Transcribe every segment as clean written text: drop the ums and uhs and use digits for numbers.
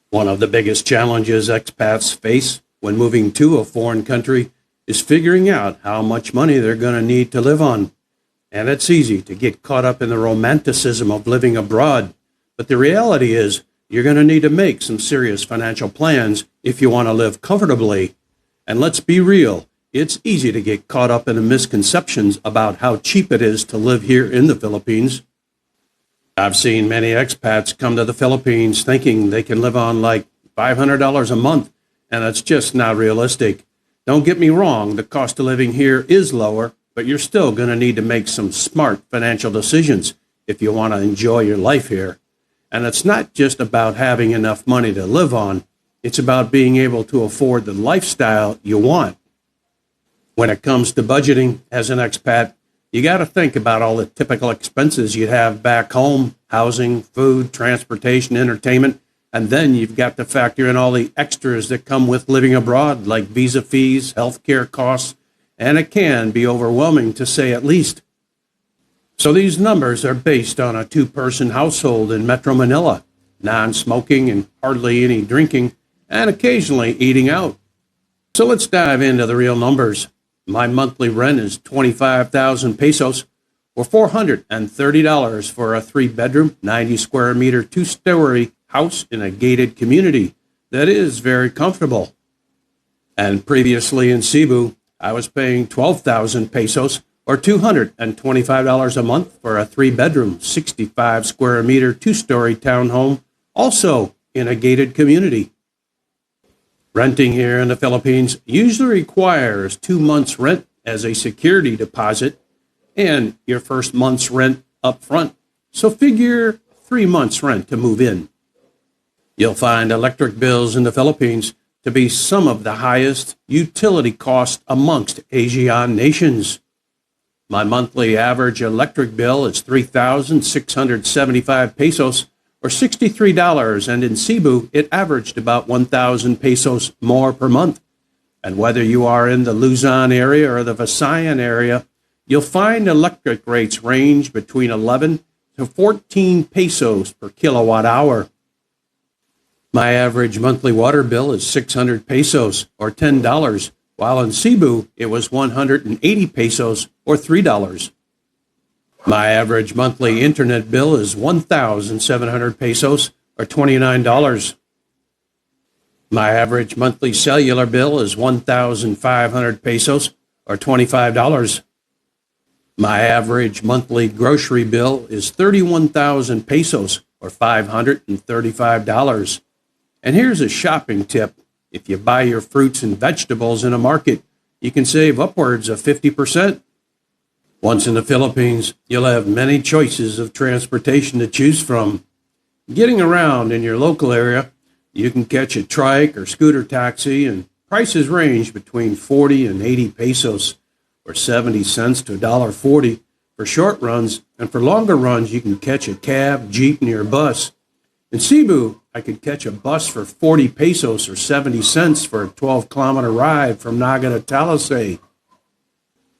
One of the biggest challenges expats face when moving to a foreign country is figuring out how much money they're going to need to live on. And it's easy to get caught up in the romanticism of living abroad. But the reality is you're going to need to make some serious financial plans if you want to live comfortably. And let's be real, it's easy to get caught up in the misconceptions about how cheap it is to live here in the Philippines. I've seen many expats come to the Philippines thinking they can live on like $500 a month, and that's just not realistic. Don't get me wrong, the cost of living here is lower, but you're still going to need to make some smart financial decisions if you want to enjoy your life here. And it's not just about having enough money to live on, it's about being able to afford the lifestyle you want. When it comes to budgeting as an expat, you got to think about all the typical expenses you'd have back home: housing, food, transportation, entertainment, and then you've got to factor in all the extras that come with living abroad, like visa fees, healthcare costs, and it can be overwhelming to say at least. So these numbers are based on a two-person household in Metro Manila, non-smoking and hardly any drinking, and occasionally eating out. So let's dive into the real numbers. My monthly rent is 25,000 pesos, or $430 for a 3-bedroom, 90-square-meter, 2-story house in a gated community that is very comfortable. And previously in Cebu, I was paying 12,000 pesos, or $225 a month for a 3-bedroom, 65-square-meter, 2-story townhome, also in a gated community. Renting here in the Philippines usually requires 2 months' rent as a security deposit and your first month's rent up front. So figure 3 months' rent to move in. You'll find electric bills in the Philippines to be some of the highest utility costs amongst Asian nations. My monthly average electric bill is 3,675 pesos, or $63, and in Cebu, it averaged about 1,000 pesos more per month. And whether you are in the Luzon area or the Visayan area, you'll find electric rates range between 11 to 14 pesos per kilowatt hour. My average monthly water bill is 600 pesos, or $10, while in Cebu, it was 180 pesos, or $3. My average monthly internet bill is 1,700 pesos, or $29. My average monthly cellular bill is 1,500 pesos, or $25. My average monthly grocery bill is 31,000 pesos, or $535. And here's a shopping tip. If you buy your fruits and vegetables in a market, you can save upwards of 50%. Once in the Philippines, you'll have many choices of transportation to choose from. Getting around in your local area, you can catch a trike or scooter taxi, and prices range between 40 and 80 pesos, or 70 cents to $1.40 for short runs, and for longer runs, you can catch a cab, jeepney, or bus. In Cebu, I could catch a bus for 40 pesos, or 70 cents for a 12-kilometer ride from Naga to Talisay.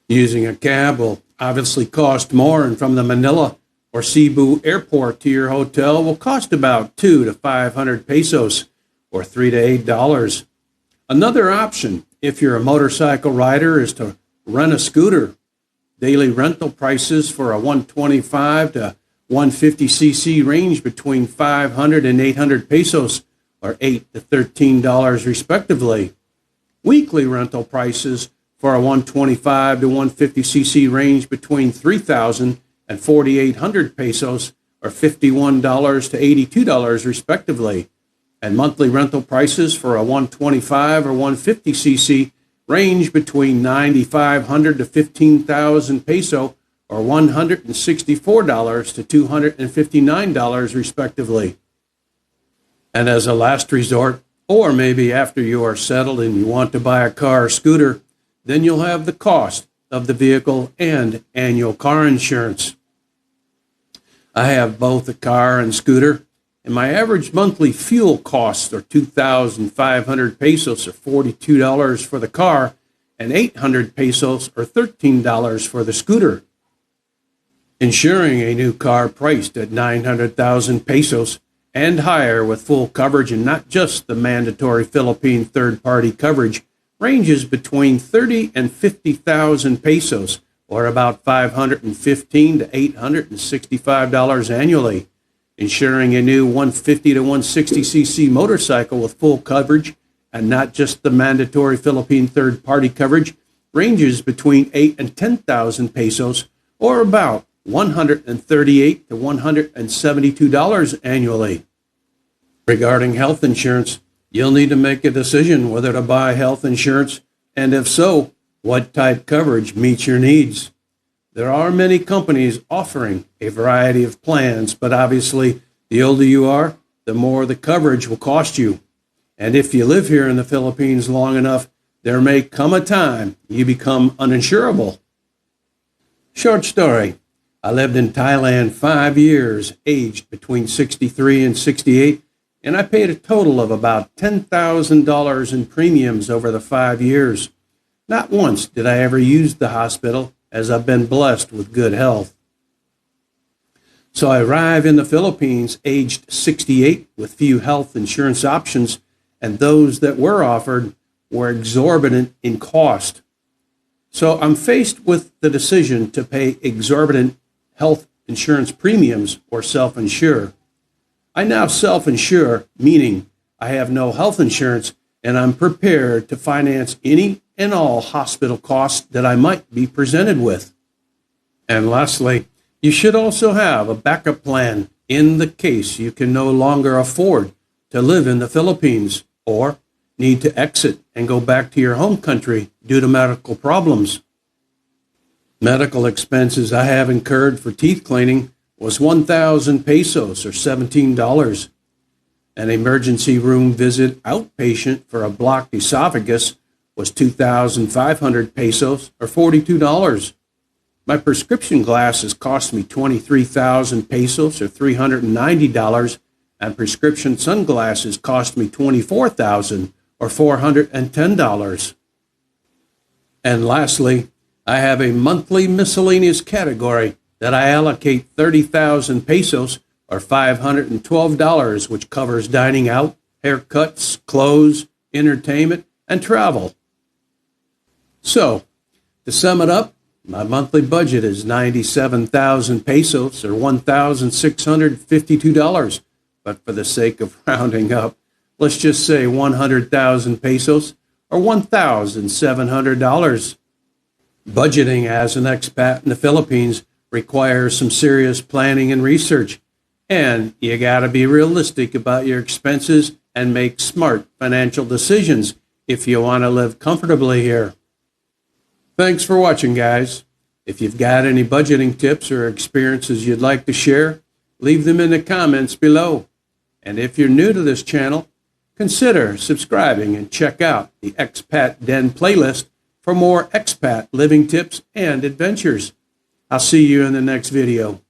Using a cab will obviously cost more, and from the Manila or Cebu airport to your hotel will cost about 200 to 500 pesos, or $3 to $8. Another option, if you're a motorcycle rider, is to rent a scooter. Daily rental prices for a 125 to 150cc range between 500 and 800 pesos, or $8 to $13 respectively. Weekly rental prices for a 125 to 150cc range between 3,000 and 4,800 pesos, or $51 to $82 respectively. And monthly rental prices for a 125 or 150cc range between 9,500 to 15,000 peso, or $164 to $259 respectively. And as a last resort, or maybe after you are settled and you want to buy a car or scooter, then you'll have the cost of the vehicle and annual car insurance. I have both a car and scooter, and my average monthly fuel costs are 2,500 pesos, or $42 for the car, and 800 pesos, or $13 for the scooter. Insuring a new car priced at 900,000 pesos and higher with full coverage and not just the mandatory Philippine third-party coverage ranges between 30 and 50,000 pesos, or about $515 to $865 annually. Insuring a new 150 to 160cc motorcycle with full coverage and not just the mandatory Philippine third-party coverage ranges between 8 and 10,000 pesos, or about $138 to $172 annually. Regarding health insurance, you'll need to make a decision whether to buy health insurance, and if so, what type coverage meets your needs. There are many companies offering a variety of plans, but obviously, the older you are, the more the coverage will cost you. And if you live here in the Philippines long enough, there may come a time you become uninsurable. Short story. I lived in Thailand 5 years, aged between 63 and 68, and I paid a total of about $10,000 in premiums over the 5 years. Not once did I ever use the hospital, as I've been blessed with good health. So I arrived in the Philippines aged 68 with few health insurance options, and those that were offered were exorbitant in cost. So I'm faced with the decision to pay exorbitant health insurance premiums or self-insure. I now self-insure, meaning I have no health insurance, and I'm prepared to finance any and all hospital costs that I might be presented with. And lastly, you should also have a backup plan in the case you can no longer afford to live in the Philippines or need to exit and go back to your home country due to medical problems. Medical expenses I have incurred for teeth cleaning was 1,000 pesos or $17. An emergency room visit outpatient for a blocked esophagus was 2,500 pesos or $42. My prescription glasses cost me 23,000 pesos or $390, and prescription sunglasses cost me 24,000 or $410. And lastly, I have a monthly miscellaneous category that I allocate 30,000 pesos or $512, which covers dining out, haircuts, clothes, entertainment, and travel. So, to sum it up, my monthly budget is 97,000 pesos or $1,652. But for the sake of rounding up, let's just say 100,000 pesos or $1,700. Budgeting as an expat in the Philippines requires some serious planning and research. And you got to be realistic about your expenses and make smart financial decisions if you want to live comfortably here. Thanks for watching, guys. If you've got any budgeting tips or experiences you'd like to share, leave them in the comments below. And if you're new to this channel, consider subscribing and check out the Expat Den playlist for more expat living tips and adventures. I'll see you in the next video.